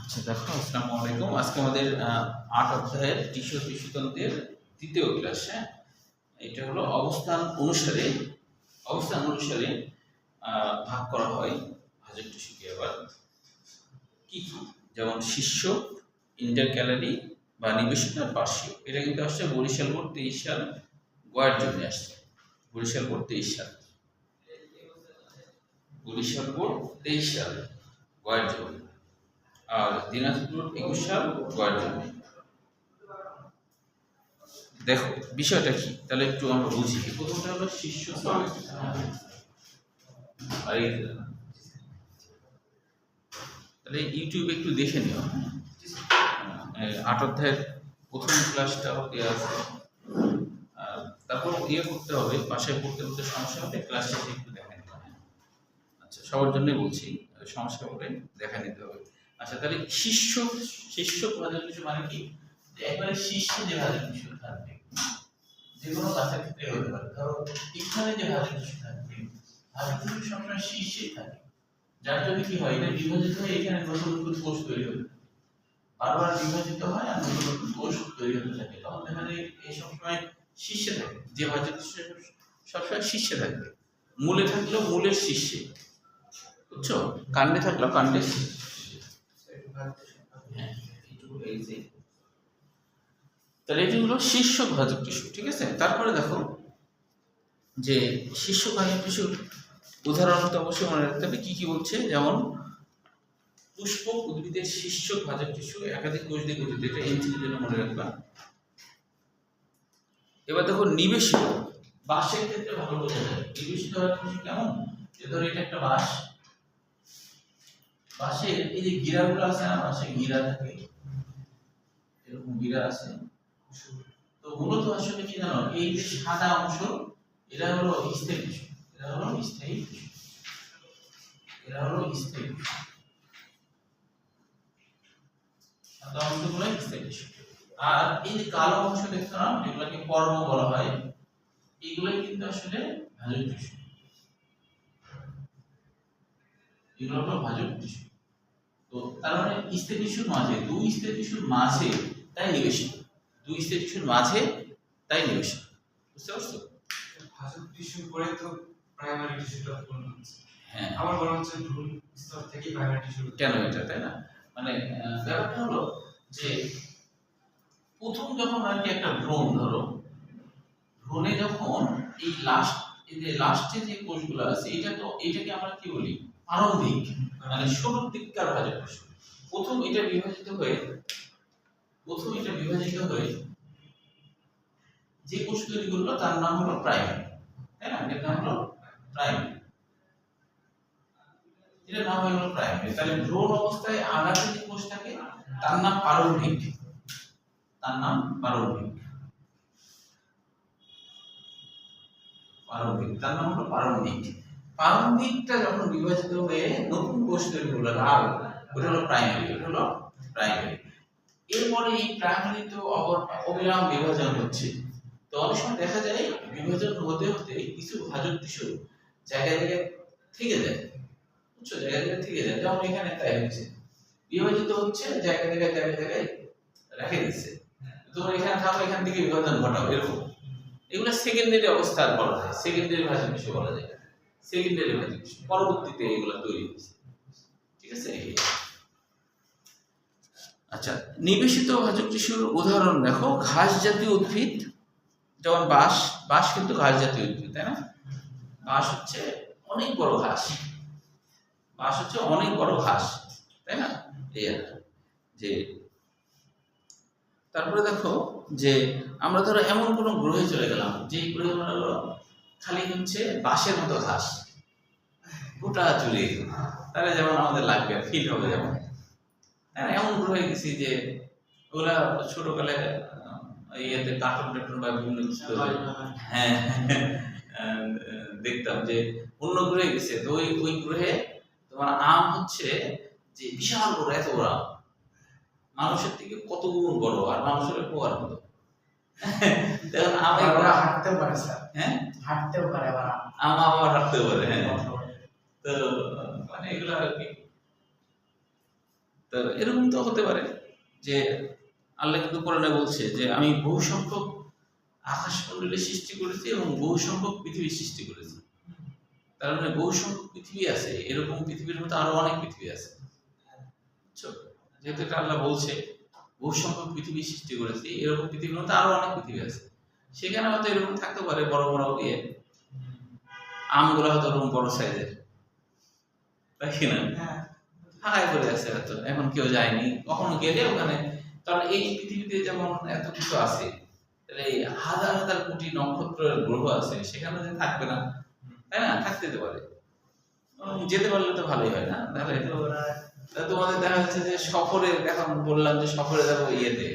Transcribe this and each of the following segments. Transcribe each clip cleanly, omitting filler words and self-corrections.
আচ্ছা দেখো, আসসালামু আলাইকুম। আজকে আমাদের ৮ অধ্যায়ের টিস্যুতন্ত্রের তৃতীয় ক্লাস। হ্যাঁ, এটা হলো অবস্থান অনুসারে ভাগ করা হয় ভাজক টিস্যুকে। আবার কি কি, যেমন শিষ্য, ইন্টারক্যালারি বা নিবেশিত আর পার্শ্বীয়। এটা কিন্তু আসছে বরিশাল বোর্ড 23 সাল গয়ের জন্য আসছে। বরিশাল বোর্ড 23 সাল গয়ের জন্য, আর দিনাজপুর 21 সাল গয়ের জন্য। দেখো বিষয়টা কি, তাহলে একটু আমরা বুঝি। প্রথমটা হলো শিষ্য শ্রমিক, আর তাহলে ইউটিউবে একটু দেখে নিও। ৮ অধ্যায়ের প্রথম ক্লাসটা দেওয়া আছে, তারপর করতে হবে, বাসায় পড়তে পড়তে সমস্যা হবে, ক্লাসটা একটু দেখা নিতে হবে। আচ্ছা, সবার জন্যই বলছি, সমস্যা হলে দেখা নিতে হবে। আচ্ছা, তাহলে শিষ্য ভাজক টিস্যু মানে কি? একবারে শীর্ষে যে ভাজক টিস্যু থাকবে, যে কোনো গাছের ক্ষেত্রে হতে পারে। ধরো এখানে যে ভাজক টিস্যু থাকবে, ভাজক টিস্যু সবসময় শীর্ষেই থাকে, যার জন্য কি হয়, এটা বিভাজিত হয়ে এখানে নতুন নতুন কোষ তৈরি হতে থাকে, বারবার বিভাজিত হয় আর নতুন নতুন কোষ তৈরি হতে থাকে। তখন দেখা যায় এই সবসময় শীর্ষে থাকে, যে ভাজক টিস্যু সবসময় শীর্ষে থাকবে। মূলে থাকলেও মূলের শীর্ষে, বুঝছো? কাণ্ডে থাকলেও কাণ্ডের শীর্ষে। হ্যাঁ, এই যে তাহলে এটি হলো শীর্ষ ভাজক টিস্যু, ঠিক আছে। তারপরে দেখো যে শীর্ষ ভাজক টিস্যুর উদাহরণ তো অবশ্যই মনে রাখতে হবে। কি কি বলছে, যেমন পুষ্পক উদ্ভিদের শীর্ষ ভাজক টিস্যু একাধিক কোষ দিয়ে গঠিত, এটা এনসির জন্য মনে রাখবা। এবার দেখো নিবেশিত, বাঁশের ক্ষেত্রে ভালো বোঝা যায় নিবেশিত ভাজক টিস্যু কেমন। যে ধরো এটা একটা বাঁশের এই যে গিরাগুলো আছে না, বাঁশে গিরা থাকে, এরকম গিরা আছে। তো মূলত আসলে কি জানো, এই যে সাদা অংশ, এটা হলো স্থায়ী টিস্যু, এটা হলো স্থায়ী টিস্যু। সাদা অংশগুলো স্থায়ী টিস্যু। আর এই যে কালো অংশ দেখছো না, যেগুলোকে পর্ব বলা হয়, এগুলোই কিন্তু আসলে ভাজক টিস্যু। এগুলো হলো ভাজক টিস্যু। তো তার মানে স্থায়ী টিস্যুর মাঝে, দুই স্থায়ী টিস্যুর মাঝে তাই নিবেশিত, বুঝতে পারছো? ভাজক টিস্যু পরে তো প্রাইমারি টিস্যুটা পূর্ণ হচ্ছে। হ্যাঁ, আমার মনে হচ্ছে ভ্রূণ স্তর থেকে প্রাইমারি টিস্যু কেন এটা, তাই না? মানে ব্যাপারটা হলো যে প্রথম যখন আর কি একটা ভ্রূণ, ধরো ভ্রূণে যখন এই যে লাস্টে যে কোষগুলো আছে, এটাকে আমরা কি বলি, প্রারম্ভিক, মানে শুরুর দিককার ভাজক টিস্যু। প্রথম এটা বিভাজিত হয়ে যে কোষ তৈরি করলো তার নাম হলো প্রাইমারি, তাই না? এটার নাম হলো প্রাইমারি, তাহলে ভ্রূণ অবস্থায় আগাতে যে কোষ থাকে তার নাম প্রারম্ভিক, প্রারম্ভিকটা যখন বিভাজিত হয়ে নতুন কোষ তৈরি হলো লাল, ওটা হলো প্রাইমারি। এরপরে এই প্রাইমারি তো অবিরাম বিভাজন হচ্ছে। তো অনেক সময় দেখা যায় বিভাজন হতে হতে কিছু ভাজক টিস্যু জায়গায় থেকে যায়, বুঝছো? জায়গায় থেকে যায়, যেমন এখানে তাই হচ্ছে, বিভাজিত হচ্ছে, জায়গায় রেখে দিচ্ছে। তোমরা এখানে থাকো, এখান থেকে বিভাজন ঘটাও, এরকম। এগুলো সেকেন্ডারি অবস্থা বলা যায়, সেকেন্ডারি ভাজক টিস্যু বলা যায়, পরবর্তীতে এগুলো তৈরি হচ্ছে, ঠিক আছে। আচ্ছা, নিবেশিত ভাজক টিস্যুর উদাহরণ দেখো, ঘাস জাতীয় উদ্ভিদ, যেমন বাঁশ কিন্তু ঘাস জাতীয় উদ্ভিদ, তাই না? বাঁশ হচ্ছে অনেক বড় ঘাস, তাই না? এই যে তারপরে দেখো যে আমরা ধরো এমন কোনো গ্রহে চলে গেলাম, যে গ্রহে খালি হচ্ছে বাঁশের মতো ঘাস গোটা চলে, তাহলে যেমন আমাদের লাগবে, ফিল হবে যেমন, এমন গ্রহে গেছি যে ওরা ছোটবেলায় ইয়েতে কার্টুন বা বিভিন্ন কিছু, হ্যাঁ, দেখতাম যে অন্য গ্রহে গেছে, তো ওই গ্রহে তোমার আম হচ্ছে যে বিশাল বড়, এত বড় আম, মানুষের থেকে কত গুণ বড়, আর মানুষের পোয়ার মতো। দেখুন হাঁটতেও পারে স্যার, হ্যাঁ, হাঁটতেও পারে, আবার আবার হাঁটতেও পারে, হ্যাঁ। তো মানে এগুলো আর কি তো এরকম তো হতে পারে যে আল্লাহ কিন্তু কোরআনে বলছে যে আমি বহু সংখ্যক আকাশমণ্ডলী সৃষ্টি করেছি এবং বহু সংখ্যক পৃথিবী সৃষ্টি করেছি। তার মানে বহু সংখ্যক পৃথিবী আছে, এরকম পৃথিবীর মতো আরো অনেক পৃথিবী আছে, বুঝছো? যেহেতু এটা আল্লাহ বলছে বহু সংখ্যক পৃথিবী সৃষ্টি করেছি, এরকম পৃথিবীর মতো আরো অনেক পৃথিবী আছে। সেখানে হয়তো এরকম থাকতে পারে বড় বড় আমগুলো হয়তো ওরকম বড় সাইজের, তাই কি না? ফাঁকায় পড়ে আছে হয়তো, এখন কেউ যায়নি, কখনো গেলে ওখানে। কারণ এই পৃথিবীতে যেমন এত কিছু আছে, তাহলে এই হাজার হাজার কোটি নক্ষত্রের গ্রহ আছে, সেখানে যে থাকবে না, তাই না? থাকতে যেতে পারে, যেতে পারলে তো ভালোই হয় না? তাহলে তোমাদের দেখা যাচ্ছে যে সফরে, এখন বললাম যে সফরে যাবো ইয়েতে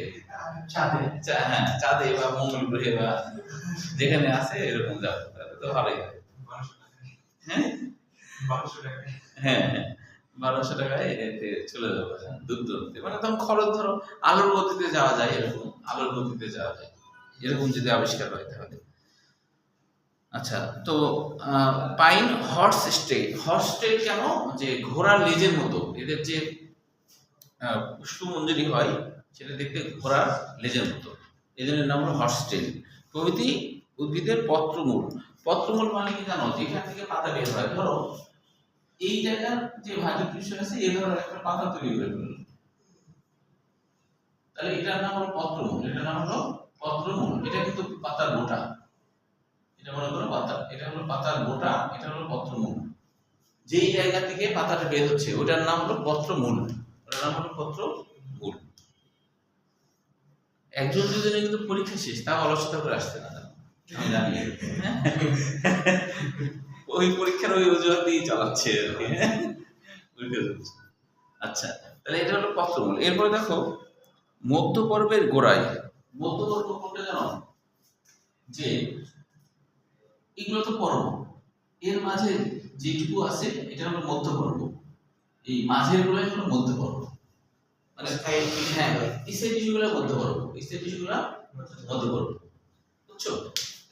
হ্যাঁ চাঁদে বা মঙ্গল গ্রহে বা যেখানে আছে এরকম যাবো, তাহলে তো ভালোই হয়। হ্যাঁ হ্যাঁ হ্যাঁ 1200 টাকায় এতে চলে যাবো দূর দূরত্বে, মানে তখন খরচ ধরো আলোর গতিতে যাওয়া যায়, এরকম আলোর গতিতে যাওয়া যায়, এরকম যদি আবিষ্কার হয় তাহলে। আচ্ছা, তো পাইন হর্স স্টে কেন? যে ঘোড়ার লেজের মতো এদের যে পুষ্পমঞ্জরি হয়, সেটা দেখতে ঘোড়ার লেজের মতো, এই জন্য নাম হলো হর্স টেল। প্রভৃতি উদ্ভিদের পত্রমূল। পত্রমূল মানে কি জানো? যেখান থেকে পাতা বের হয়, ধরো এই জায়গার যে ভাজক পৃষ্ঠ আছে, এই ধরনের একটা পাতা তৈরি করে ফেলল, তাহলে এটার নাম হলো পত্রমূল। এটার নাম হলো পত্রমূল। এটা কিন্তু পাতার গোটা, এটা মনে করো পাতা, এটা হলো পাতার গোটা, এটা হলো পত্রমূল। যেই জায়গা থেকে পাতাটা বের হচ্ছে ওটার নাম হলো পত্রমূল, ওটার নাম হলো পত্রমূল। একজন দুজনে কিন্তু পরীক্ষা শেষ, তা অলসতা করে আসতে না, আমি জানি। ওই পরীক্ষার ওই অজুহাত দিয়ে চালাচ্ছে আর কি। আচ্ছা, তাহলে এটা হলো পত্রমূল। এরপরে দেখো মধ্য পর্বের গোড়ায়। মধ্য পর্ব কোনটা জানো? যে এগুলো তো পর্ব, এর মাঝে যেটুকু আছে এটা হলো মধ্য পর্ব, এই মাঝের গুলাই হলো মধ্য পর্ব। মানে হ্যাঁ, স্থায়ী টিস্যুগুলো মধ্য পর্ব, স্থায়ী টিস্যুগুলো মধ্য পর্ব, বুঝছো?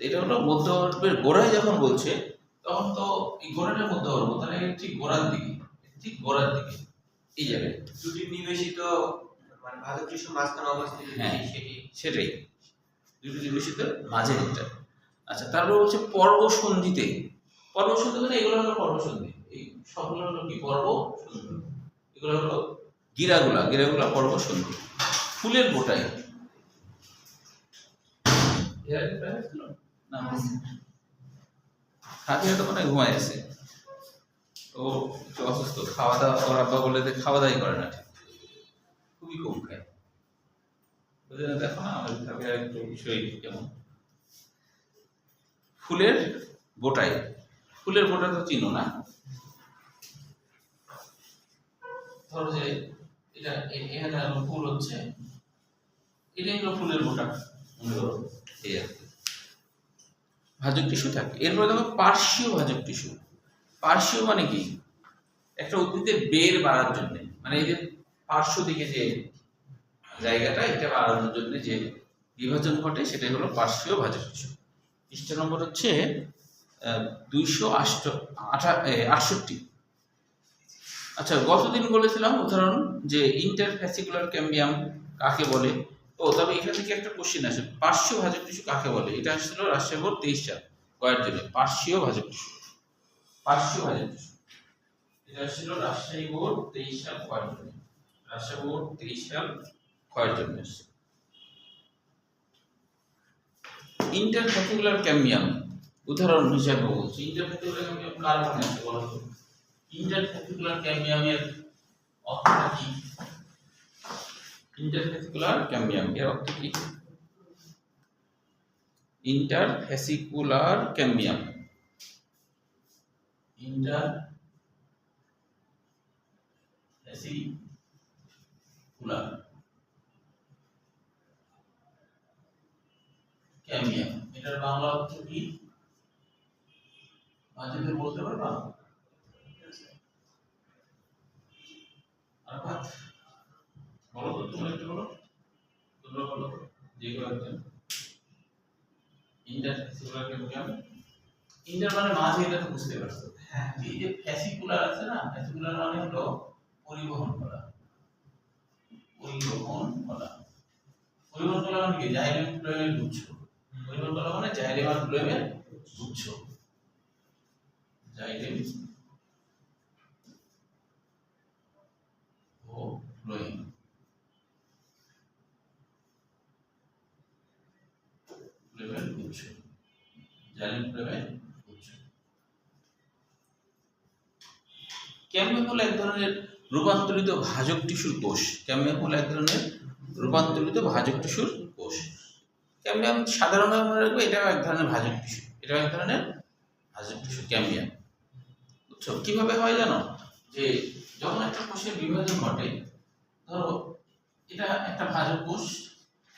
এটা হলো মধ্য পর্বের গোড়ায় যখন বলছে, তখন তো এই গোড়াটা মধ্য পর্ব, তাহলে ঠিক গোড়ার দিকে, ঠিক গোড়ার দিকে এই জায়গায় দুটি নিবেশিত মানে ভাজক টিস্যু মাঝখানে অবস্থিত। হ্যাঁ সেটাই, দুটো নিবেশিত মাঝে একটা। আচ্ছা, তারপর হচ্ছে পর্বসন্ধিতে। পর্বসন্ধি মানে এগুলো হলো পর্বসন্ধি, এই সবগুলো হলো কি পর্বসন্ধি, এগুলো হলো গিরাগুলা পর্বসন্ধি। ফুলের বোটাই হাতিরা তো মনে ঘুমাই আছে, ও একটু অসুস্থ, খাওয়া দাওয়া, ওর আব্বা বলে যে খাওয়া দাওয়াই করে না, ঠিক খুবই কম খায়, বুঝলে না? দেখো না আমাদের থাকে একটু বিষয় কেমন। ফুলের বোটাই, ফুলের বোটা তো চিনো না? ধরো যে এটা এখানে ফুল হচ্ছে, এটাই হলো ফুলের বোটা, মনে করো এই আর কি। ভাজক টিস্যু থাকে। এরপরে দেখো পার্শ্বীয় ভাজক টিস্যু। পার্শ্বীয় মানে কি? একটা উদ্ভিদের বের বাড়ার জন্য, মানে এই যে পার্শ্ব দিকে যে জায়গাটা, এটা বাড়ানোর জন্য যে বিভাজন ঘটে, সেটাই হলো পার্শ্বীয় ভাজক টিস্যু। পৃষ্ঠ নম্বর হচ্ছে 268। আচ্ছা, গতদিন বলেছিলাম উদাহরণ যে ইন্টারফ্যাসিকুলার ক্যাম্বিয়াম কাকে বলে। ও তবে এখান থেকে একটা কোশ্চেন আসে, পার্শ্বীয় ভাজক টিস্যু কাকে বলে? এটা আসছিল রাজশাহী বোর্ড 23 সাল কয়ের জন্য। পার্শ্বীয় ভাজক টিস্যু, পার্শ্বীয় ভাজক টিস্যু, এটা আসছিল রাজশাহী বোর্ড 23 সাল কয়ের জন্য, রাজশাহী বোর্ড 23 সাল কয়ের জন্য। ইন্টারফ্যাসিকুলার ক্যাম্বিয়াম উদাহরণ হিসাবে বলছি। ইন্টারফ্যাসিকুলার ক্যাম্বিয়াম কার মনে আছে বলো তো? ইন্টারফ্যাসিকুলার ক্যাম্বিয়ামের অর্থটা কি? ইন্টারফ্যাসিকুলার ক্যাম্বিয়াম এর অর্থ কি? ইন্টারফ্যাসিকুলার ক্যাম্বিয়াম, ইন্টারফ্যাসিকুলার ক্যাম্বিয়াম, এটার বাংলা অর্থ কি? মাঝে বলতে পারবা? আরাফাত বলো তো, তুমি একটু বলো, তোমরা বলো যে কেউ একজন। ইন্টারফ্যাসিকুলার ক্যাম্বিয়াম, ইন্টার মানে মাঝে, এটা তো বুঝতে পারছো। হ্যাঁ, এই যে ফ্যাসিকুলার আছে না, ফ্যাসিকুলার মানে হলো পরিবহন করা, পরিবহন কলা। পরিবহন কলা মানে কি? জাইলেম ফ্লোয়েমের গুচ্ছ। পরিবহন কলা মানে জাইলেম আর ফ্লোয়েমের গুচ্ছ। জাইলেম ও ফ্লোয়েম। ফ্লোয়েমের গুচ্ছ। জাইলেম ফ্লোয়েমের গুচ্ছ। ক্যামিয়াম হলো এক ধরনের রূপান্তরিত ভাজক টিস্যুর কোষ। ক্যামিয়াম হলো এক ধরনের রূপান্তরিত ভাজক টিস্যুর কোষ। ক্যামিয়াম সাধারণভাবে মনে রাখবে এটাও এক ধরনের ভাজক টিস্যু। এটাও এক ধরনের ভাজক টিস্যু ক্যামিয়াম। বুঝছো কিভাবে হয় জানো? যে যখন একটা কোষের বিভাজন ঘটে, ধরো এটা একটা ভাজক কোষ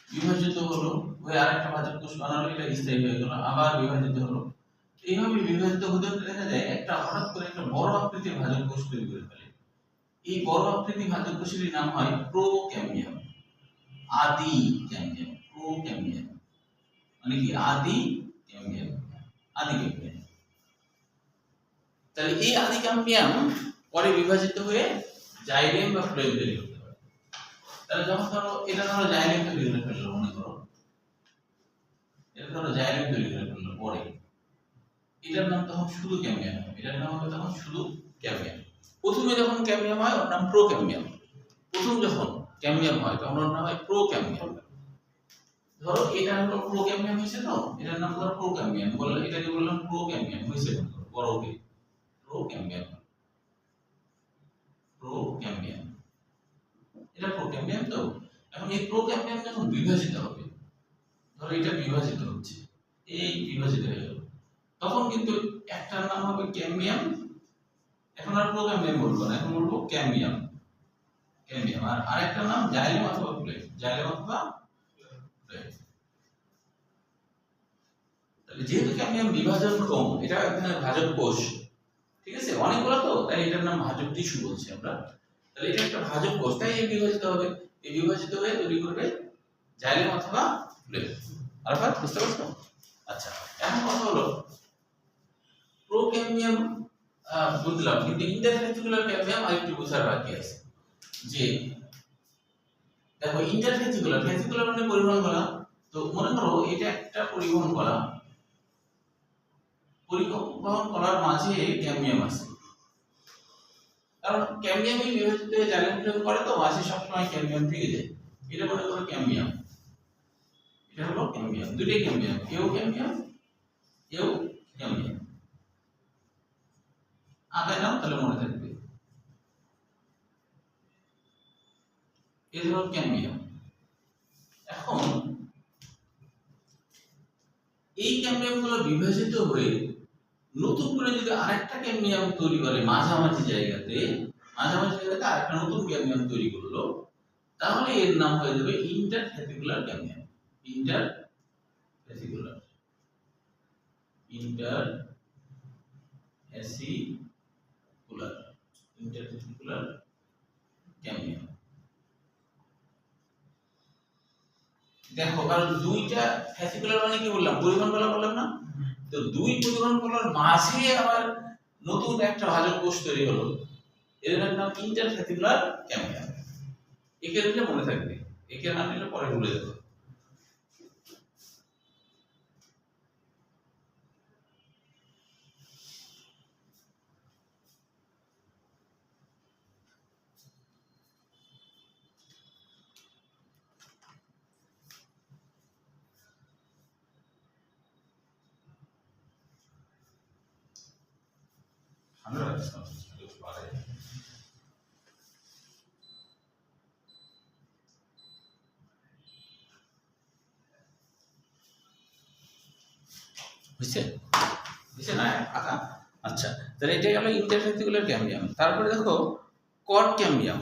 বিভাজিত হলো, হয়ে আরেকটা ভাজক কোষ বানালো, এটা স্থায়ী হয়ে গেল, আবার বিভাজিত হলো। এইভাবে বিভাজিত হতে হতে দেখা যায় একটা হঠাৎ করে একটা বড় আকৃতির ভাজক কোষ তৈরি করে ফেলে। এই বড় আকৃতির ভাজক কোষের নাম হয় প্রোক্যামিয়াম। আদি ক্যামিয়াম। প্রোক্যামিয়াম মানে কি? আদি ক্যামিয়াম। আদি ক্যামিয়াম। তাহলে এই আদি ক্যামিয়াম পরে বিভাজিত হয়ে জাইলেম বা ফ্লোয়েম তৈরি করতে পারে। তাহলে যখন ধরো এটা ধরো জাইলেম তৈরি করে ফেললো, মনে করো এটা ধরো জাইলেম তৈরি করে ফেললো, পরে এটার নাম তখন শুধু ক্যামিয়াম হবে। এটার নাম হবে তখন শুধু ক্যামিয়াম। প্রথমে যখন ক্যামিয়াম হয় ওর নাম প্রোক্যামিয়াম। প্রথম যখন ক্যামিয়াম হয় তখন ওর নাম হয় প্রোক্যামিয়াম। ধরো এটা হলো প্রোক্যামিয়াম হয়েছে, তো এটার নাম ধরো প্রোক্যামিয়াম বললে, এটাকে বললাম প্রোক্যামিয়াম হয়েছে, বড় ওকে প্রোক্যামিয়াম। প্রোক্যামিয়াম এটা প্রোক্যামিয়াম। তো এখন এই প্রোক্যামিয়াম যখন বিভাজিত হবে, ধরো এটা বিভাজিত হচ্ছে, এই বিভাজিত হয়ে গেল, তখন কিন্তু একটার নাম হবে ক্যামিয়াম। এখন আর প্রোক্যামিয়াম বলবো না, এখন বলবো ক্যামিয়াম। ক্যামিয়াম। আর আরেকটা নাম জাইলেম অথবা ফ্লোয়েম। জাইলেম অথবা ফ্লোয়েম। তাহলে যেহেতু ক্যামিয়াম বিভাজনক্ষম, এটা এক ধরনের ভাজক কোষ, ঠিক আছে, অনেকগুলো তো, তাই এটার নাম ভাজক টিস্যু বলছি আমরা। তাহলে এটা একটা ভাজক কোষ, তাই এই বিভাজিত হবে। এই বিভাজিত হয়ে তৈরি করবে জাইলেম অথবা ফ্লোয়েম। আরফাত বুঝতে পারছো? আচ্ছা, এখন কথা হলো প্রোক্যামিয়াম বুঝলাম, কিন্তু ইন্টারভেন্ট্রিকুলার ক্যামিয়াম আরেকটু বোঝার বাকি আছে। যে দেখো ইন্টারভেন্ট্রিকুলার, ভেন্ট্রিকুলার মানে পরিবহন করা। তো মনে করো এটা একটা পরিবহন করা, পরিবহন করার মাঝে ক্যামিয়াম আছে। কারণ ক্যামিয়ামই বিভাজিত হয়ে জাইলেম ফ্লোয়েম করে, তো মাঝে সবসময় ক্যামিয়াম থেকে যায়। এটা মনে করো ক্যামিয়াম। এটা হলো ক্যামিয়াম, দুটোই ক্যামিয়াম, এও ক্যামিয়াম এও ক্যামিয়াম। আগে নাও তাহলে মনে থাকবে। এই হলো ক্যামিয়াম। এখন এই ক্যামিয়ামগুলো বিভাজিত হয়ে নতুন করে যদি আরেকটা ক্যামিয়াম তৈরি করে মাঝামাঝি জায়গাতে, আরেকটা নতুন ক্যামিয়াম তৈরি করলো, তাহলে এর নাম হয়ে যাবে interventricular cambium. Interventricular interventricular cambium. দেখো, কারণ দুইটা ভেসিকুলার মানে কি বললাম? পরিবহন কলা বললাম না? তো দুই পরিবহন কলার মাঝে আবার নতুন একটা ভাজক কোষ তৈরি হলো, এর নাম ইন্টারভেন্ট্রিকুলার ক্যামিয়াম। একে নিলে মনে থাকবে, একে না নিলে পরে ভুলে যাবে। আমরা বুঝছে বুঝছে না? আচ্ছা, তাহলে এটা গেল ইন্টারভেন্ট্রিকুলার ক্যামিয়াম। তারপরে দেখো কর্ড ক্যামিয়াম।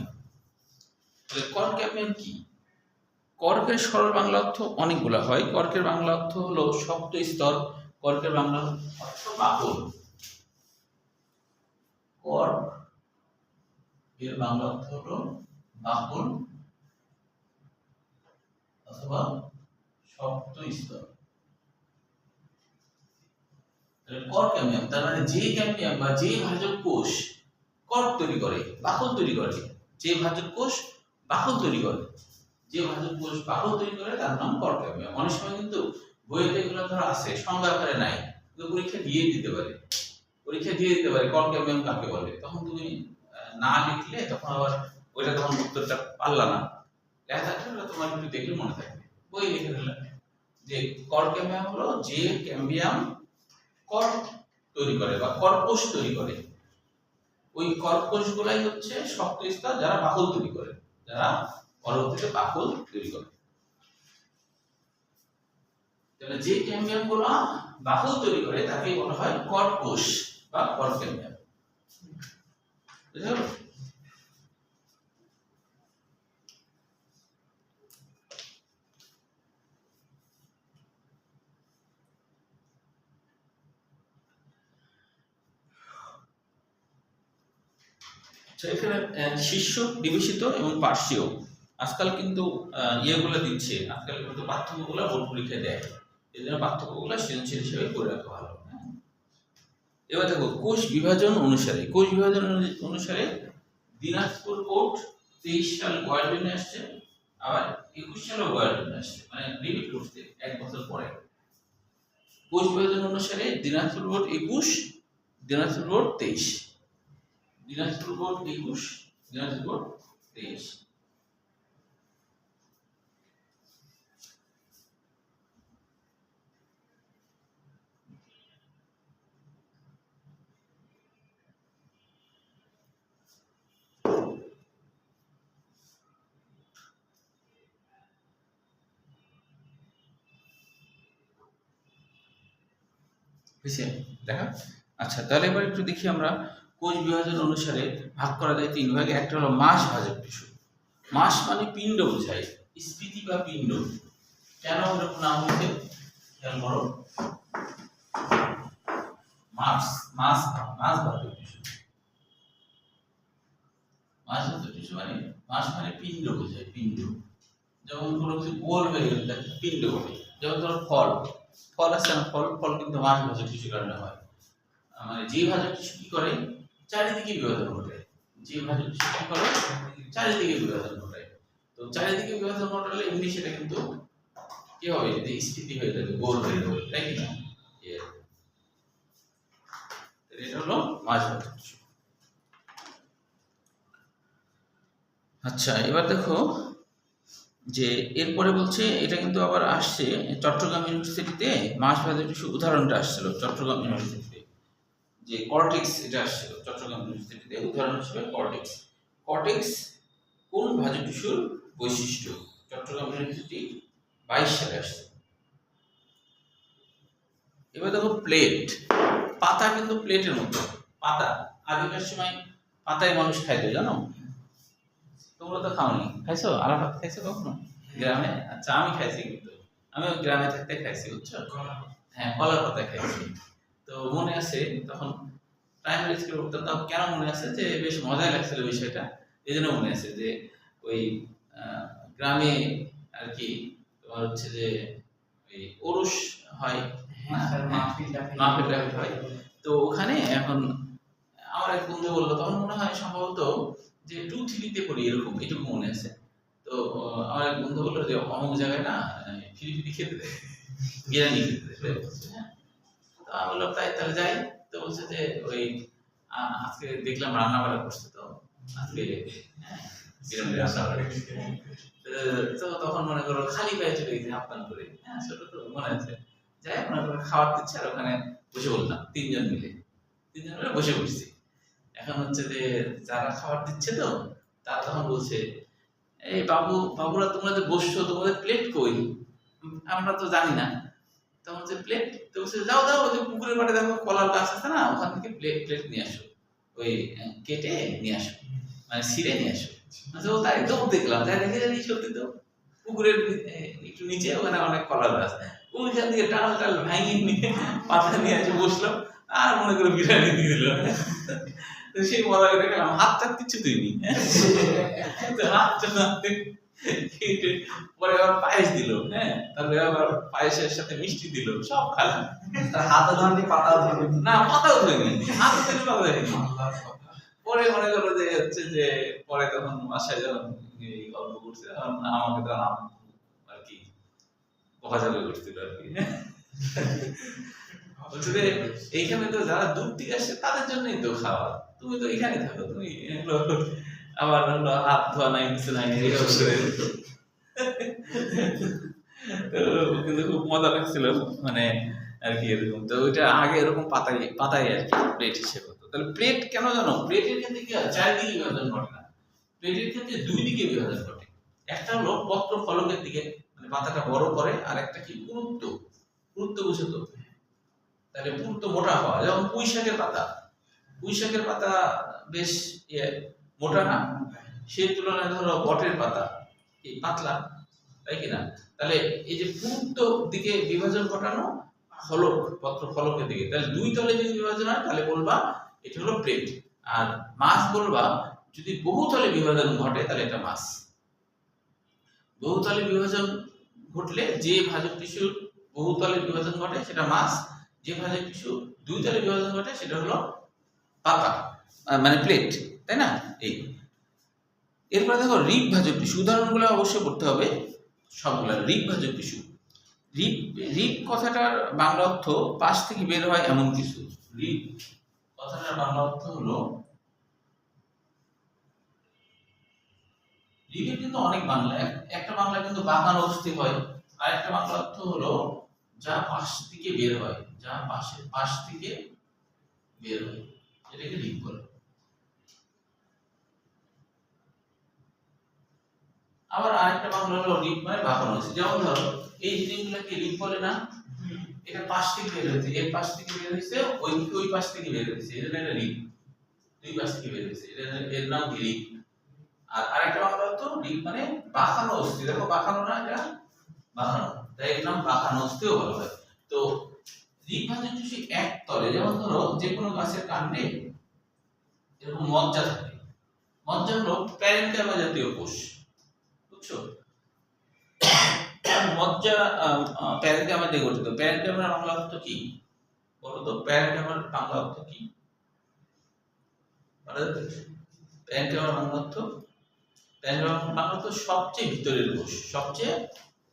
তাহলে কর্ড ক্যামিয়াম কি? কর্কের সরল বাংলা অর্থ অনেকগুলো হয়। কর্কের বাংলা অর্থ হলো শক্ত স্তর। কর্কের বাংলা অর্থ বাকল। কর্ক এর বাংলা অর্থ হলো বাকল অথবা শক্ত স্তর। কর্ক ক্যামিয়াম তার মানে যে ক্যামিয়াম বা যে ভাজক কোষ কর্ক তৈরি করে, বাকল তৈরি করে, যে ভাজক কোষ বাকল তৈরি করে, যে ভাজক কোষ বাকল তৈরি করে তার নাম কর্ক ক্যাম্বিয়াম। অনেক সময় কিন্তু বইতে এগুলো ধরো আছে, সংজ্ঞা আকারে নাই, কিন্তু পরীক্ষা দিয়ে দিতে পারে, কর্ক ক্যাম্বিয়াম কাকে বলে। তখন তুমি না লিখলে তখন আবার ওইটা তখন উত্তরটা পারলা না, লেখা থাকলে ওটা তোমার একটু দেখলে মনে থাকবে, বই লিখে দিলাম যে কর্ক ক্যাম্বিয়াম হলো যে ক্যাম্বিয়াম কর্ক তৈরি করে বা কর্কোষ তৈরি করে। ওই কর্কোষ গুলাই হচ্ছে শক্ত স্তর যারা বাকল তৈরি করে, যারা পরবর্তীতে বাকল তৈরি করে। তাহলে যে ক্যাম্বিয়াম গুলো বাকল তৈরি করে তাকে বলা হয় কর্কোষ বা কর্ক ক্যাম্বিয়াম। বুঝতে পারলে? এখানে শিষ্য, নিবেশিত এবং পার্শ্বীয়। আজকাল কিন্তু ইয়েগুলো দিচ্ছে, আজকাল কিন্তু পার্থক্যগুলো বোর্ড পরীক্ষায় দেয়, এই জন্য পার্থক্যগুলো সৃজনশীল হিসেবে করে রাখা ভালো। এবার দেখো কোষ বিভাজন অনুসারে, দিনাজপুর বোর্ড 23 সাল গয়ের জন্য আসছে, আবার 21 সালেও গয়ের জন্য আসছে, মানে রিপিট করছে এক বছর পরে। কোষ বিভাজন অনুসারে Dinajpur board 21, Dinajpur board 23, Dinajpur board 21, Dinajpur board 23। বুঝছে দেখা? আচ্ছা, তাহলে এবার একটু দেখি আমরা কোষ বিভাজন অনুসারে ভাগ করা যায় 3 ভাগে। একটা হলো মাস ভাজক টিস্যু। মাস মানে পিণ্ড বোঝায়, স্ফীতি বা পিণ্ড। কেন এরকম নাম হয়েছে খেয়াল করো, মাস ভাজক টিস্যু। মাস ভাজক টিস্যু মানে মাস মানে পিণ্ড বোঝায়, পিণ্ড। যেমন কোনো কিছু গোল হয়ে গেলে তাকে পিণ্ড বলে। যেমন ধরো ফল আছে না, ফল কিন্তু মাস ভাজক টিস্যুর কারণে হয়। মানে যে ভাজক টিস্যু কি করে, চারিদিকে বিভাজন ঘটায়। যে ভাজক টিস্যু কি করে, চারিদিকে বিভাজন ঘটায়। তো চারিদিকে বিভাজন ঘটালে এমনি সেটা কিন্তু কি হবে, যে স্থিতি হয়ে যাবে, গোল হয়ে যাবে, তাই কি না? এটা হলো মাস ভাজক টিস্যু। আচ্ছা, এবার দেখো যে এরপরে বলছে, এটা কিন্তু আবার আসছে চট্টগ্রাম ইউনিভার্সিটিতে, মাস ভাজক টিস্যু উদাহরণটা আসছিল চট্টগ্রাম ইউনিভার্সিটিতে, যে কর্টেক্স, এটা আসছিল চট্টগ্রাম ইউনিভার্সিটিতে উদাহরণ হিসেবে কর্টেক্স। কর্টেক্স কোন ভাজক টিস্যুর বৈশিষ্ট্য? চট্টগ্রাম ইউনিভার্সিটি 22 সালে আসছে। এবার দেখো প্লেট, পাতা কিন্তু প্লেটের মতো। পাতা আগেকার সময় পাতায় মানুষ খাইতো, জানো? তোমরা তো খাওনি, খাইছো? আরাফাত খাইছো কখনো গ্রামে? আচ্ছা, আমি খাইছি, কিন্তু আমি গ্রামে থাকতে খাইছি, বুঝছো? হ্যাঁ, কলার পাতা খাইছি। তো মনে আছে তখন প্রাইমারি স্কুলে পড়তাম, তাও কেন মনে আছে যে বেশ মজাই লাগছিল বিষয়টা, এই জন্য মনে আছে যে ওই গ্রামে আর কি তোমার হচ্ছে যে ওই ওরস হয়, মাহফিল হয়। তো ওখানে এখন আমার এক বন্ধু বললো, তখন মনে হয় সম্ভবত যে 2-3 পড়ি, এরকম এটুকু মনে আছে। তো আমার এক বন্ধু বললো যে অমুক জায়গায় না ফিরি খেতে দেয়, বিরিয়ানি খেতে দেয়। হ্যাঁ, তো আমি বললাম তাই, তাহলে যাই। তো বলছে যে ওই আজকে দেখলাম রান্না বাড়া করছে, তো আজকে বিরিয়ানি রান্না বাড়া। তো তখন মনে করো খালি পায়ে চলে গেছে আপ্যায়ন করে। হ্যাঁ, ছোট তো মনে আছে। যাই মনে করো খাওয়ার দিচ্ছে, আর ওখানে বসে বললাম, 3 জন মিলে বসে পড়ছি। এখন হচ্ছে যে যারা খাবার দিচ্ছে, তো তারা তখন বলছে, এই বাবুরা তোমরা যে বসছো, তোমাদের প্লেট কই? আমরা তো জানি না। তখন হচ্ছে প্লেট, তো বলছে যাও ওই পুকুরের পাড়ে দেখো কলার গাছ আছে না, ওখান থেকে প্লেট নিয়ে আসো, ওই কেটে নিয়ে আসো, মানে ছিঁড়ে নিয়ে আসো। আচ্ছা, ও তাই তো দেখলাম, তাই দেখে জানি সত্যি তো পুকুরের একটু নিচে ওখানে অনেক কলার গাছ, ওইখান থেকে টাল ভাঙিয়ে নিয়ে পাতা নিয়ে এসে বসলাম, আর মনে করে বিরিয়ানি দিয়ে দিল। সেই মজা করে গেলাম, হাতটা কিছু দিইনি, পরে আবার পায়েস দিল। হ্যাঁ, তারপরে আবার পায়েসের সাথে মিষ্টি দিল, সব খালাম। হাতে ধরনি, পাতাও ধরনি না, পাতাও ধরেনি, হাতে ধরে পাতা ধরেনি। পরে মনে করো যে হচ্ছে যে পরে তখন বাসায় যখন করছে, আমাকে তো আর কি বকাঝকা করছিল আর কি। বলছে যে এইখানে তো যারা দূর থেকে আসছে তাদের জন্যই তো খাওয়া, তুমি তো এখানে থাকো, তুমি আবার হলো হাত ধোয়া নাই কিছু নাই এইসব করে। তো কিন্তু খুব মজা লাগছিল মানে আর কি এরকম। তো ওইটা আগে এরকম পাতায় পাতায় আর কি প্লেট হিসেবে হতো। তাহলে প্লেট কেন জানো? প্লেটের ক্ষেত্রে কি হয়, চারিদিকে বিভাজন ঘটে না, প্লেটের ক্ষেত্রে দুই দিকে বিভাজন ঘটে। একটা হলো পত্র ফলকের দিকে, মানে পাতাটা বড় করে, আর একটা কি পুরুত্ব, পুরুত্ব বুঝে তো? তাহলে পুরুত্ব মোটা হওয়া, যেমন পুঁই শাকের পাতা, পুঁই শাকের পাতা বেশ মোটা না, সেই তুলনায় ধরো বটের পাতা এই পাতলা, তাই কিনা? তাহলে এই যে পুরুত্ব দিকে বিভাজন ঘটানো ফলক, পত্র ফলকের দিকে, তাহলে দুই তলে যদি বিভাজন হয় তাহলে বলবা এটা হলো প্লেট। আর মাছ বলবা যদি বহুতলে বিভাজন ঘটে তাহলে এটা মাছ। বহুতলে বিভাজন ঘটলে যে ভাজক টিস্যুর বহুতলে বিভাজন ঘটে সেটা মাছ, যে ভাজক টিস্যু দুই তলে বিভাজন ঘটে সেটা হলো পাতা, মানে প্লেট, তাই না? এই এরপরে দেখো রিব ভাজক টিস্যু, উদাহরণগুলো অবশ্যই করতে হবে সবগুলো। রিব ভাজক টিস্যু, রিব, রিব কথাটার বাংলা অর্থ পাশ থেকে বের হয় এমন কিছু। রিব কথাটার বাংলা অর্থ হলো, রিবের কিন্তু অনেক বাংলা, একটা বাংলা কিন্তু বাঁকানো অস্থি হয়, আর একটা বাংলা অর্থ হলো যা পাশ থেকে বের হয়, যা পাশ থেকে বের হয়, এটাকে রিব বলে। আবার আরেকটা বাংলা হলো রিব মানে বাঁকানো অস্থি। যেমন ধরো এই জিনিসগুলোকে রিব বলে না, এটা পাশ থেকে বের হয়েছে, এর পাশ থেকে বের হয়েছে, ওই পাশ থেকে বের হয়েছে, এটা একটা রিব, দুই পাশ থেকে বের হয়েছে, এর নাম রিব। আর আরেকটা বাংলা তো রিব মানে বাঁকানো অস্থি, দেখো বাঁকানো না, এটা বাঁকানো, তাই এর নাম বাঁকানো অস্থিও বলা হয়। তো রিব ভাজক টিস্যু এক তলে, যেমন ধরো যে কোনো গাছের কাণ্ডে এরকম মজ্জা থাকে, মজ্জা হলো প্যারেনকাইমা জাতীয় কোষ, বুঝছো? মজ্জা প্যারেনকাইমা দিয়ে গঠিত। প্যারেনকাইমার বাংলা অর্থ কি বলো তো? প্যারেনকাইমার বাংলা অর্থ কি? প্যারেনকাইমার বাংলা অর্থ, প্যারেনকাইমার বাংলা অর্থ সবচেয়ে ভিতরের কোষ, সবচেয়ে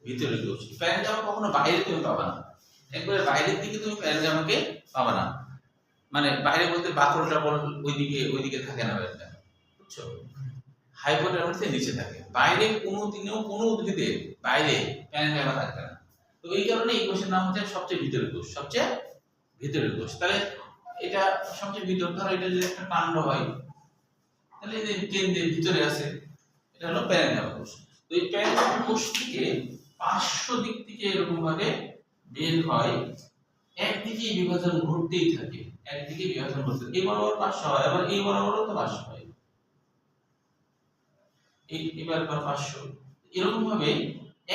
ভিতরের কোষ। প্যারেনকাইমা কখনো বাইরে তুমি পাবা না, একবারে বাইরের দিকে তুমি প্যারেনকাইমাকে পাবা না, মানে বাইরে বলতে বাকলটা বল ওইদিকে থাকে না প্যারেনকাইমা, বুঝছো? হাইপোডার্মিসের নিচে থাকে, বাইরে কোনোদিনও কোনো উদ্ভিদের বাইরে প্যারেনকাইমা থাকবে না। তো এই কারণে এই কোষের নাম হচ্ছে সবচেয়ে ভিতরের কোষ, সবচেয়ে ভিতরের কোষ। তাহলে এটা সবচেয়ে ভিতর, ধরো এটা যদি একটা কাণ্ড হয় তাহলে এই কেন্দ্রের ভিতরে আছে, এটা হলো প্যারেনকাইমা কোষ। তো এই প্যারেনকাইমা কোষ থেকে পার্শ্ব দিক থেকে এরকম ভাবে বের হয়, একদিকে বিভাজন ঘটতেই থাকে, একদিকে বিভাজন ঘটতে, এই বরাবর পার্শ্ব হয়, আবার এই বরাবরও তো পার্শ্ব হয়, এবার পার্শ্ব, এরকম ভাবে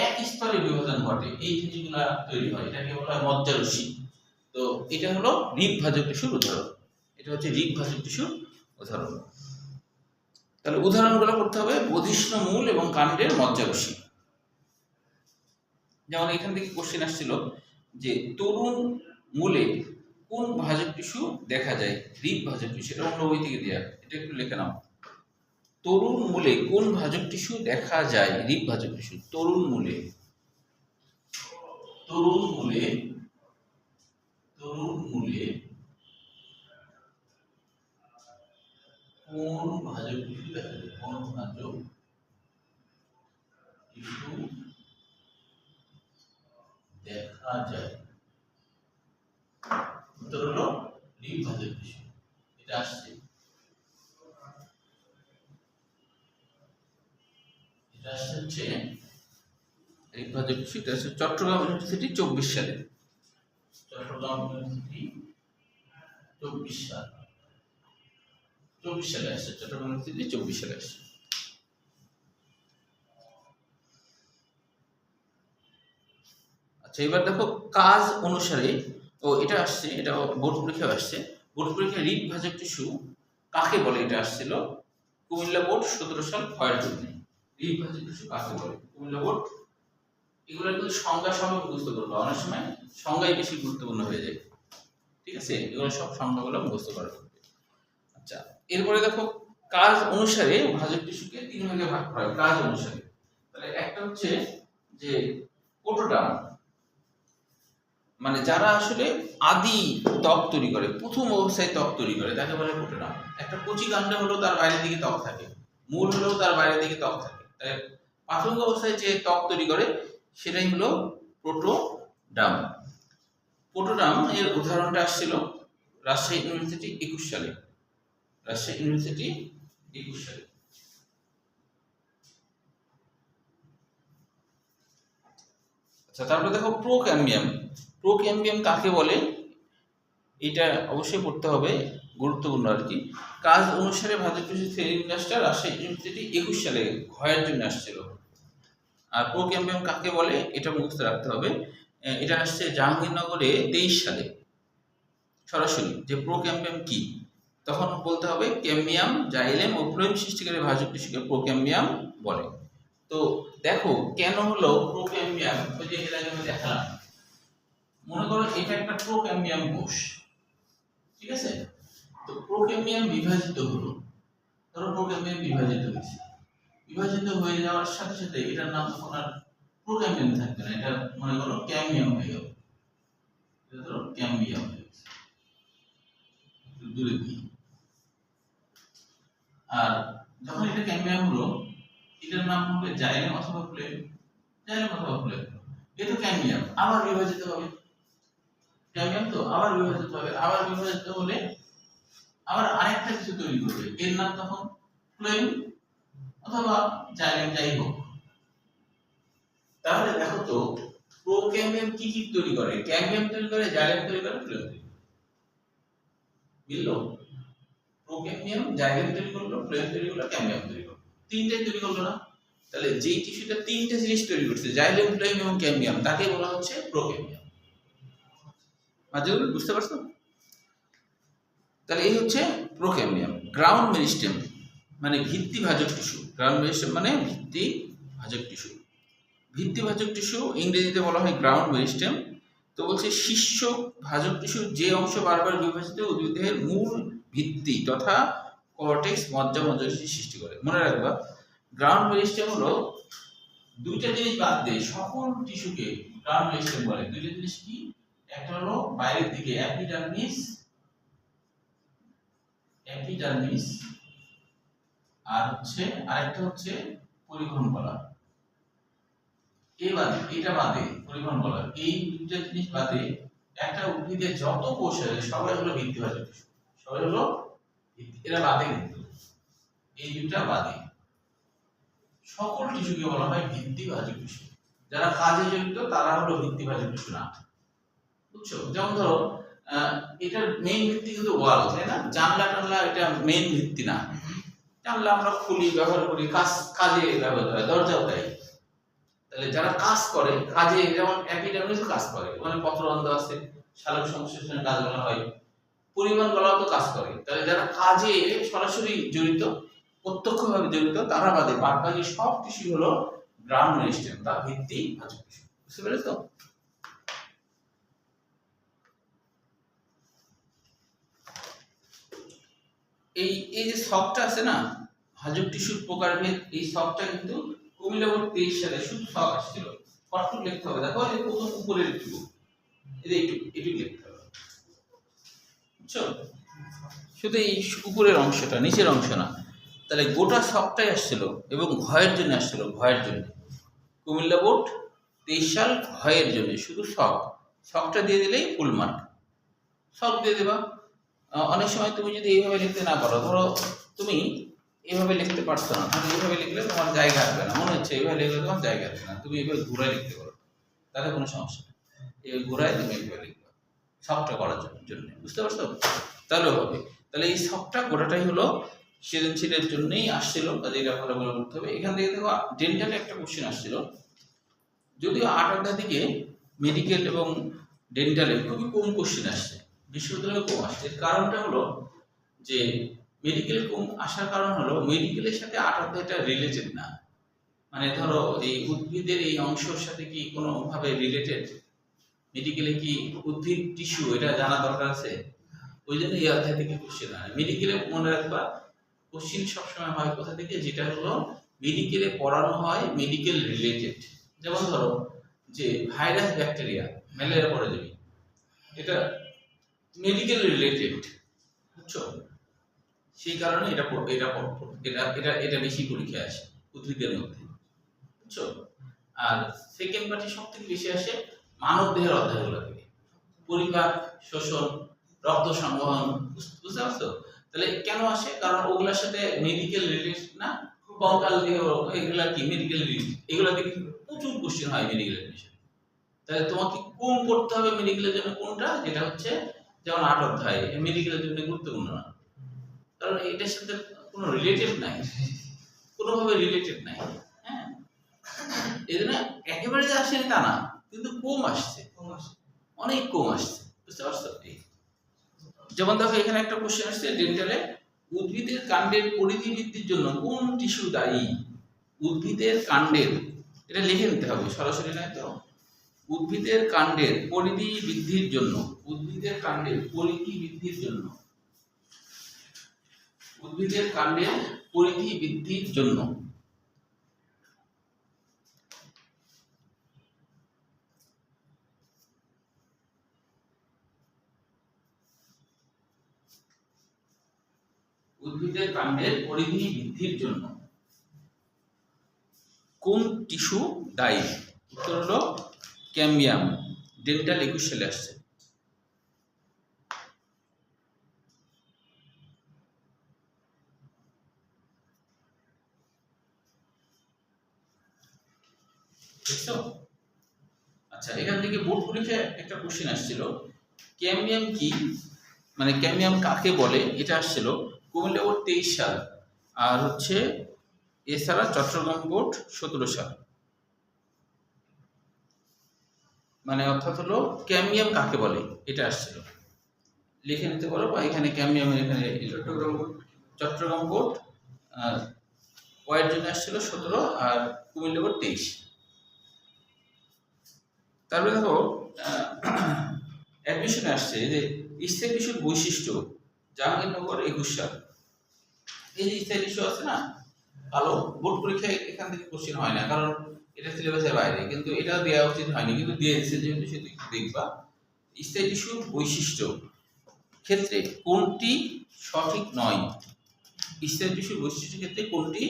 এক স্তরে বিভাজন ঘটে, এই জিনিসগুলা তৈরি হয়, এটাকে বলা হয় মজ্জারসি। তো এটা হলো রিব ভাজক টিস্যুর উদাহরণ, এটা হচ্ছে রিব ভাজক টিস্যুর উদাহরণ। তাহলে উদাহরণগুলো করতে হবে বধিষ্ণু মূল এবং কাণ্ডের মজ্জারসি। যেমন এখান থেকে কোশ্চেন আসছিল যে তরুণ মূলে কোন ভাজক টিস্যু দেখা যায়? রিব ভাজক টিস্যু, এটা অন্য বই থেকে দেয়া, এটা একটু লিখে নাও। তরুণ মূলে কোন ভাজক টিস্যু দেখা যায়? রিব ভাজক টিস্যু। তরুণ মূলে, তরুণ মূলে, তরুণ মূলে কোন ভাজক টিস্যু দেখা যায়? কোন ভাজক টিস্যু দেখা যায়? উত্তর হলো রিব ভাজক টিস্যু, এটা আসছে, এটা আসছে হচ্ছে রিব ভাজক টিস্যু, এটা আসছে চট্টগ্রাম ইউনিভার্সিটি 24 সালে, চট্টগ্রাম ইউনিভার্সিটি 24 সাল, 24 সালে আসছে, চট্টগ্রাম ইউনিভার্সিটি 24 সালে আসছে। আচ্ছা এবার দেখো কাজ অনুসারে, ও এটা আসছে, এটা বোর্ড পরীক্ষায় আসছে, বোর্ড পরীক্ষায় রিব ভাজক টিস্যু কাকে বলে, এটা আসছিল কুমিল্লা বোর্ড 17 সাল ক্ষয়ের জন্য। রিব ভাজক টিস্যু কাকে বলে কুমিল্লা বোর্ড, এগুলো কিন্তু সংজ্ঞা সহ মুখস্থ করবে, অনেক সময় সংজ্ঞাই বেশি গুরুত্বপূর্ণ হয়ে যায়, ঠিক আছে? এগুলো সব সংজ্ঞাগুলো মুখস্থ করা হবে। আচ্ছা এরপরে দেখো কাজ অনুসারে ভাজক টিস্যুকে 3 ভাগে ভাগ করা হয়, কাজ অনুসারে। হচ্ছে যে কোটোডাম, মানে যারা আসলে আদি ত্বক তৈরি করে, প্রথম অবস্থায় ত্বক তৈরি করে তাকে বলে কোটোডাম। একটা কচি কাণ্ড হলেও তার বাইরের দিকে ত্বক থাকে, মূল হলেও তার বাইরের দিকে ত্বক থাকে, তাই প্রাথমিক অবস্থায় যে ত্বক তৈরি করে সেটাই হলো প্রোটোডাম। প্রোটোডাম এর উদাহরণটা আসছিল রাজশাহী ইউনিভার্সিটি 21 সালে, রাজশাহী ইউনিভার্সিটি 21 সালে। আচ্ছা, তারপরে দেখো প্রোক্যাম্বিয়াম। প্রোক্যাম্বিয়াম কাকে বলে এটা অবশ্যই পড়তে হবে, গুরুত্বপূর্ণ আর কি। কাজ অনুসারে ভাজক টিস্যু শ্রেণীবিন্যাসটা রাজশাহী ইউনিভার্সিটি 21 সালে ক্ষয়ের জন্য আসছিল। আর প্রোক্যাম্বিয়াম কাকে বলে এটা মুখস্থ রাখতে হবে। এটা আসছে জাহাঙ্গীরনগরে 23 সালে সরাসরি। যে প্রোক্যাম্বিয়াম কি তখন বলতে হবে ক্যাম্বিয়াম, জাইলেম ও ফ্লোয়েম সৃষ্টিকারী ভাজক টিস্যুকে প্রোক্যাম্বিয়াম বলে। তো দেখো কেন হলো প্রোক্যাম্বিয়াম, ওই যে এর আগে আমি দেখালাম, মনে করো এটা একটা প্রোক্যাম্বিয়াম কোষ, ঠিক আছে? তো প্রোক্যাম্বিয়াম বিভাজিত হলো, ধরো প্রোক্যাম্বিয়াম বিভাজিত হয়েছে, বিভাজিত হয়ে যাওয়ার সাথে সাথে এটার নাম তখন আর প্রোক্যাম্বিয়াম থাকবে না, এটা মনে করো ক্যাম্বিয়াম হয়ে গেল, এটা ধরো ক্যাম্বিয়াম হয়ে গেছে, দূরে দিই। আর যখন এটা ক্যাম্বিয়াম হলো এটার নাম হবে জাইলেম অথবা ফ্লোয়েম, জাইলেম অথবা ফ্লোয়েম। এটা ক্যাম্বিয়াম আবার বিভাজিত হবে, ক্যাম্বিয়াম তো আবার বিভাজিত হবে, আবার বিভাজিত হলে আবার আরেকটা কিছু তৈরি করবে, এর নাম তখন ফ্লোয়েম অথবা জাইলেম, যাই হোক। তাহলে দেখো তো প্রোক্যাম্বিয়াম কি কি তৈরি করে, ক্যাম্বিয়াম তৈরি করে, জাইলেম তৈরি করে, ফ্লোয়েম তৈরি করে, বুঝলো? প্রোক্যাম্বিয়াম জাইলেম তৈরি করলো, ফ্লোয়েম তৈরি করলো, ক্যাম্বিয়াম তৈরি করলো, তিনটাই তৈরি করলো না? তাহলে যেই টিস্যুটা তিনটা জিনিস তৈরি করছে, জাইলেম, ফ্লোয়েম এবং ক্যাম্বিয়াম, তাকে বলা হচ্ছে প্রোক্যাম্বিয়াম। মাঝে বুঝতে পারছো? তাহলে এই হচ্ছে প্রোক্যাম্বিয়াম। গ্রাউন্ড মেরিস্টেম মানে ভিত্তি ভাজক টিস্যু, গ্রাউন্ড মেরিস্টেম মানে ভিত্তি ভাজক টিস্যু। ভিত্তি ভাজক টিস্যু ইংরেজিতে বলা হয় গ্রাউন্ড মেরিস্টেম। তো বলছে শীর্ষ ভাজক টিস্যু যে অংশ বারবার বিভাজিত উদ্ভিদের মূল ভিত্তি তথা কর্টেক্স মজ্জা মজ্জাশির সৃষ্টি করে। মনে রাখবা গ্রাউন্ড মেরিস্টেম হলো দুইটা জিনিস বাদ দিয়ে সকল টিস্যুকে গ্রাউন্ড মেরিস্টেম বলে। দুইটা জিনিস কি? একটা হলো বাইরের দিকে এপিডার্মিস, এপিডার্মিস, আর হচ্ছে আরেকটা হচ্ছে পরিবহন কলা। এবার এটা বাদে পরিবহন কলা, এই দুইটা জিনিস বাদে একটা উদ্ভিদের যত কোষ আছে সবাই হলো ভিত্তি ভাজক টিস্যু, সবাই হলো ভিত্তি। এরা বাদে কিন্তু এই দুইটা বাদে সকল টিস্যুকে বলা হয় ভিত্তি ভাজক টিস্যু। যারা কাজে জড়িত তারা হলো ভিত্তি ভাজক টিস্যু না, বুঝছো? যেমন ধরো এটার মেইন ভিত্তি কিন্তু ওয়াল, তাই না? জানলা টানলা এটা মেইন ভিত্তি না, জানলা আমরা খুলি ব্যবহার করি, কাজে ব্যবহার হয়, দরজাও তাই। তাহলে যারা কাজ করে কাজে, যেমন এপিডার্মিস কাজ করে, মানে পত্ররন্ধ্র আছে, সালোক সংশ্লেষণের কাজগুলো হয়, পরিবহন কলাও তো কাজ করে। তাহলে যারা কাজে সরাসরি জড়িত, প্রত্যক্ষভাবে জড়িত, তারা বাদে বাদবাকি সব টিস্যু হলো গ্রাউন্ড মেরিস্টেম বা ভিত্তি ভাজক টিস্যু। বুঝতে পেরেছ তো? এই যে শখটা আছে না ভাজক টিস্যুর প্রকারভেদ, এই শখটা কিন্তু কুমিল্লা বোর্ড 23 সালে শুধু শখ আসছিল। কতটুকু লিখতে হবে দেখো, এই প্রথম উপরে লিখবো, এইটুকু লিখতে হবে, বুঝছো? শুধু এই উপরের অংশটা, নিচের অংশ না। তাহলে গোটা শখটাই আসছিল এবং ভয়ের জন্য আসছিল, ভয়ের জন্য। কুমিল্লা বোর্ড 23 সাল ভয়ের জন্য শুধু শখটা দিয়ে দিলেই ফুল মার্ক। শখ দিয়ে দেবা। অনেক সময় তুমি যদি এইভাবে লিখতে না পারো, ধরো তুমি এইভাবে লিখতে পারছো না, তাহলে এইভাবে লিখলে তোমার জায়গা আসবে না, মনে হচ্ছে এইভাবে লিখলে তোমার জায়গা আসবে না, তুমি এইভাবে ঘুরায় লিখতে পারো, তাহলে কোনো সমস্যা নেই। এই ঘুরায় তুমি এইভাবে লিখবে শখটা করার জন্য, বুঝতে পারছো? তাহলেও হবে। তাহলে এই শখটা গোটাটাই হলো সৃজনশীলের জন্যই আসছিল, কাজে এটা ভালো করে করতে হবে। এখান থেকে দেখো ডেন্টালে একটা কোশ্চেন আসছিল, যদিও 8 অধ্যায় থেকে মেডিকেল এবং ডেন্টালে খুবই কম কোশ্চেন আসছে, বিশ্ববিদ্যালয়ে কম আসছে। এর কারণটা হলো যে মেডিকেলে কম আসার কারণ হলো মেডিকেলের সাথে 8 অধ্যায়টা রিলেটেড না। মানে ধরো এই উদ্ভিদের এই অংশের সাথে কি কোনোভাবে রিলেটেড, মেডিকেলে কি উদ্ভিদ টিস্যু এটা জানা দরকার আছে, ওই জন্য এই অধ্যায় থেকে কোশ্চেন আনে। মেডিকেলে মনে রাখবা কোশ্চেন সবসময় হয় কোথা থেকে, যেটা হলো মেডিকেলে পড়ানো হয় মেডিকেল রিলেটেড। যেমন ধরো যে ভাইরাস ব্যাকটেরিয়া ম্যালেরিয়া পড়ে যাবে, এটা মেডিকেল রিলেটেড, বুঝছো? সেই কারণে এটা বেশি পরীক্ষায় আসে উদ্ভিদের মধ্যে, বুঝছো? আর সেকেন্ড পার্টি সব থেকে বেশি আসে মানব দেহের অধ্যায়গুলো থেকে, পরিপাক, শোষণ, রক্ত সংবহন, বুঝতে পারছো? তাহলে কেন আসে? কারণ ওগুলোর সাথে মেডিকেল রিলেটেড না, কঙ্কাল দেহ, এগুলা কি মেডিকেল রিলেটেড, এগুলা থেকে প্রচুর কোশ্চেন হয় মেডিকেলের বিষয়ে। তাহলে তোমাকে কোন পড়তে হবে মেডিকেলের জন্য, কোনটা যেটা হচ্ছে যেমন 8 অধ্যায় মেডিকেলের জন্য গুরুত্বপূর্ণ না, কারণ এটার সাথে কোনো রিলেটেড নাই, কোনোভাবে রিলেটেড নাই। হ্যাঁ, এই জন্য একেবারে যে আসেনি তা না, কিন্তু কম আসছে, অনেক কম আসছে, বুঝতে পারছো? যেমন দেখো এখানে একটা কোশ্চেন আসছে ডেন্টালে, উদ্ভিদের কাণ্ডের পরিধি বৃদ্ধির জন্য কোন টিস্যু দায়ী? উদ্ভিদের কাণ্ডের, এটা লিখে নিতে হবে, সরাসরি নয় তো। উদ্ভিদের কাণ্ডের পরিধি বৃদ্ধির জন্য, উদ্ভিদের কাণ্ডের পরিধি বৃদ্ধির জন্য, উদ্ভিদের কাণ্ডের পরিধি বৃদ্ধির জন্য উদ্ভিদের কাণ্ডের পরিধি বৃদ্ধির জন্য কোন টিস্যু দায়ী? উত্তর হলো ক্যাম্বিয়াম, ডেন্টাল 21 সালে আসছে। বুঝছো? আচ্ছা, এখান থেকে বোর্ড পরীক্ষায় একটা কোশ্চেন আসছিল, ক্যাম্বিয়াম কি, মানে ক্যাম্বিয়াম কাকে বলে, এটা আসছিল কুমিল্লা বোর্ড 23 সাল, আর হচ্ছে এছাড়া চট্টগ্রাম বোর্ড 17 সাল। মানে অর্থাৎ হলো ক্যাম্বিয়াম কাকে বলে এটা আসছিল, লিখে নিতে পারো, বা এখানে ক্যাম্বিয়ামের এখানে চট্টগ্রাম বোর্ড ওয়াইয়ের জন্য আসছিল 17 আর কুমিল্লা বোর্ড 23। তারপরে দেখো অ্যাডমিশনে আসছে যে স্থির টিস্যুর বৈশিষ্ট্য, জাহাঙ্গীরনগর 21 সাল। এই যে স্থির টিস্যু আছে না কালো, বোর্ড পরীক্ষায় এখান থেকে কোশ্চেন হয় না, কারণ এটা সিলেবাসের বাইরে, কিন্তু এটা দেওয়া উচিত হয়নি, কিন্তু দিয়ে দিচ্ছে যেহেতু সেটা একটু দেখবা। স্থির টিস্যুর বৈশিষ্ট্য ক্ষেত্রে কোনটি সঠিক নয়? স্থির টিস্যুর বৈশিষ্ট্য ক্ষেত্রে কোনটি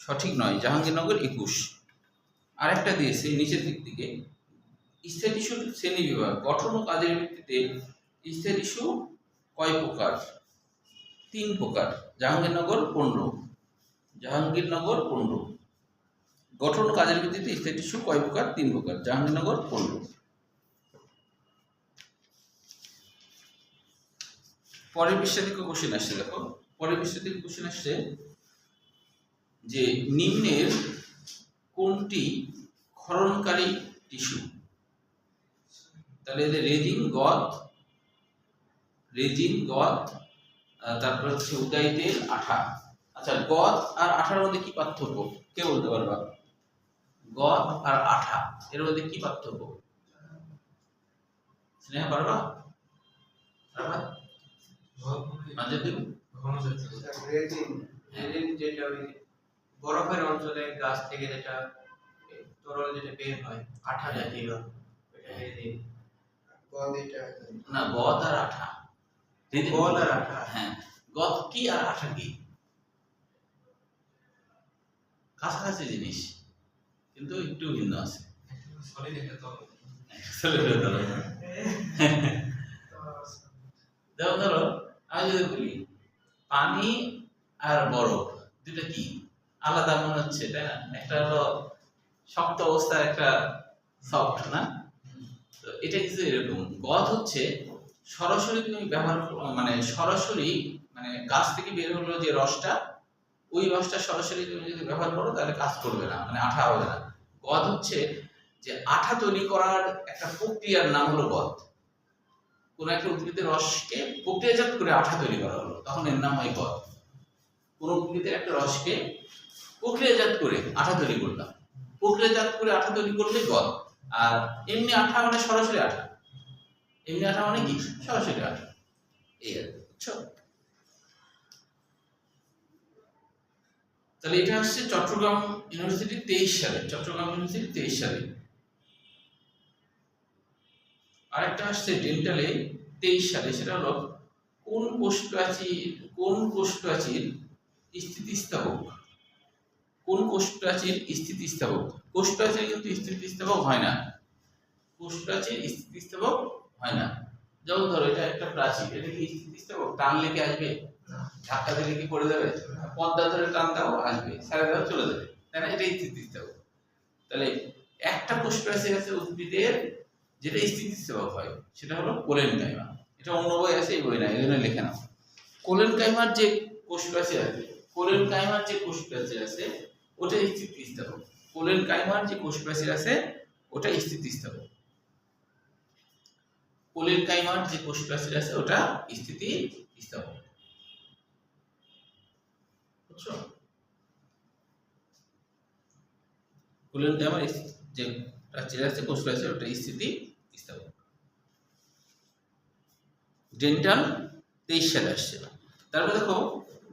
সঠিক নয়? জাহাঙ্গীরনগর 21। আরেকটা দিয়েছে নিচের দিক থেকে, স্থির টিস্যুর শ্রেণী বিভাগ, গঠন ও কাজের ভিত্তিতে স্থির টিস্যু কয় প্রকার? 3 প্রকার। জাহাঙ্গীরনগর 15, জাহাঙ্গীরনগর 15। গঠন ও কাজের ভিত্তিতে স্থির টিস্যু কয় প্রকার? 3 প্রকার, জাহাঙ্গীরনগর 15। পরের পৃষ্ঠা থেকে কোশ্চেন আসছে, দেখো পরের পৃষ্ঠা থেকে কোশ্চেন আসছে যে নিম্নের কোনটি ক্ষরণকারী টিস্যু? তাহলে এদের রেজিন, গদ, তারপর হচ্ছে উদাই তেল, আঠা। আচ্ছা, গদ আর আঠার মধ্যে কি পার্থক্য, কে বলতে পারবা? গদ আর আঠা এর মধ্যে কি পার্থক্য? স্নেহা পারবা? রেজিন যেটা ওই বরফের অঞ্চলে গাছ থেকে যেটা তরল যেটা বের হয় আঠা জাতীয়, এটা রেজিন। না, গদ আর আঠা, গদ আর আঠা, হ্যাঁ, গদ কি আর আঠা কি? কাছাকাছি জিনিস, কিন্তু একটু ভিন্ন আছে। যেমন ধরো আমি যদি বলি পানি আর বরফ দুটো কি আলাদা মনে হচ্ছে, তাই না? একটা হলো শক্ত অবস্থার, একটা সফট, না? তো এটা কিছু এরকম। গদ হচ্ছে সরাসরি তুমি ব্যবহার মানে সরাসরি মানে গাছ থেকে বের হলো যে রসটা, ওই রসটা সরাসরি তুমি যদি ব্যবহার করো তাহলে কাজ করবে না, মানে আঠা হবে না। গদ হচ্ছে যে আঠা তৈরি করার একটা প্রক্রিয়ার নাম হলো গদ। কোন একটা উদ্ভিদের রসকে প্রক্রিয়াজাত করে আঠা তৈরি করা হলো, তখন এর নাম হয় গদ। কোন উদ্ভিদের একটা রসকে প্রক্রিয়াজাত করে আঠা তৈরি করলাম, প্রক্রিয়াজাত করে আঠা তৈরি করলে গদ। আর এমনি আঠা মানে সরাসরি আঠা, এমনি আঠা মানে কি সরাসরি আঠা, এই আর কি, বুঝছো? তাহলে এটা আসছে চট্টগ্রাম ইউনিভার্সিটি 23 সালে, চট্টগ্রাম ইউনিভার্সিটি 23 সালে। আরেকটা আসছে ডেন্টালে 23 সালে, সেটা হলো কোন কোষ প্রাচীর স্থিতিস্থাপক, কোন কোষ প্রাচীর স্থিতিস্থাপক। কোষ প্রাচীর কিন্তু স্থিতিস্থাপক হয় না, কোষ প্রাচীর স্থিতিস্থাপক হয় না। যেমন ধরো এটা একটা প্রাচীর, এটা কি স্থিতিস্থাপক? টানলে কি আসবে? ধাক্কা দিলে কি পড়ে যাবে? পর্দা ধরে টান দাও আসবে, ছেড়ে দাও চলে যাবে, তাই না? এটাই স্থিতিস্থাপক। তাহলে একটা কোষ প্রাচীর আছে উদ্ভিদের যেটা স্থিতিস্থাপক হয়, সেটা হলো কোলেনকাইমা। এটা অন্য বই আছে, এই বই না, এই জন্য লেখে না। কোলেনকাইমার যে কোষ প্রাচীর আছে, কোলেনকাইমার যে কোষ প্রাচীর আছে ওটা স্থিতিস্থাপক। কোলেনকাইমার যে কোষ প্রাচীর আছে ওটা স্থিতিস্থাপক। কোলেনকাইমার যে কোষ প্রাচীর আছে ওটা স্থিতিস্থাপক। বুঝছো? কোলেনকাইমার যে প্রাচীর আছে, কোষ প্রাচীর, ওটা স্থিতিস্থাপক। ডেন্টাল 23 সালে আসছে। তারপরে দেখো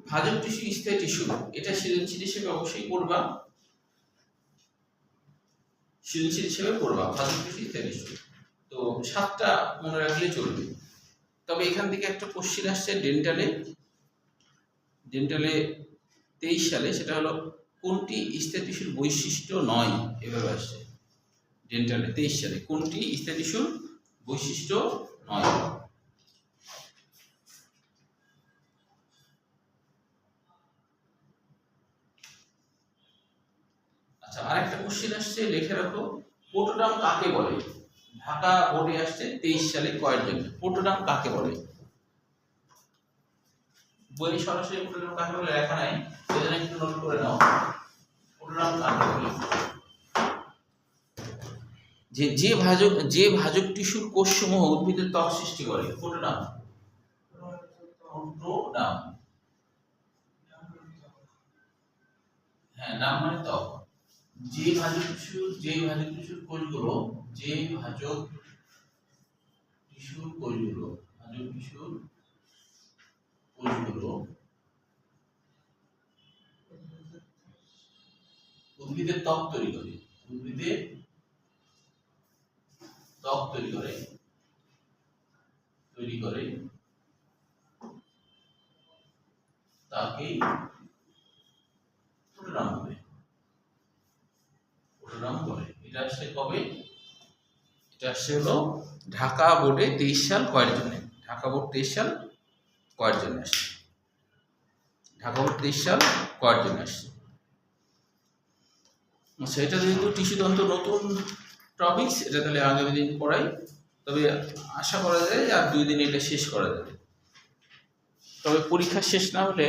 ভাজক টিস্যু, স্থায়ী টিস্যু, এটা সৃজনশীল হিসেবে অবশ্যই পড়বা, সৃজনশীল হিসেবে পড়বা ভাজক টিস্যু, স্থায়ী টিস্যু। তো 7টা মনে রাখলে চলবে। তবে এখান থেকে একটা কোশ্চেন আসছে ডেন্টালে 23 সালে, সেটা হলো কোনটি স্থায়ী টিস্যুর বৈশিষ্ট্য নয়, এভাবে আসছে ডেন্টালে 23 সালে, কোনটি স্থায়ী টিস্যুর বৈশিষ্ট্য নয়। আচ্ছা, আরেকটা কোশ্চেন আসছে, লিখে রাখো, পোটোডাম কাকে বলে? ঢাকা বোর্ডে আসছে 23 সালে কয়ের জন্য। পোটোডাম কাকে বলে? বই সরাসরি পোটোডাম কাকে বলে লেখা নাই, সেজন্য একটু নোট করে নাও। পোটোডাম কাকে বলে? যে ভাজক টিস্যুর কোষসমূহ উদ্ভিদের ত্বক সৃষ্টি করে, পোটোডাম। পোটোডাম, হ্যাঁ, নাম মানে ত্বক। যে ভাজক টিস্যুর কোষগুলো উদ্ভিদের ত্বক তৈরি করে তাকেই পোটোডাম বলে। এটা আসছে কবে? এটা আসছে হলো ঢাকা বোর্ডে 23 সাল কয়ের জন্য। ঢাকা বোর্ড 23 সাল কয়ের জন্য আসছে। ঢাকা বোর্ড 23 সাল কয়ের জন্য আসছে। আচ্ছা, এটা যেহেতু টিস্যু তন্ত্র নতুন টপিকস, এটা তাহলে আগামী দিন পড়াই। তবে আশা করা যায় আর 2 দিনে এটা শেষ করা যাবে। তবে পরীক্ষা শেষ না হলে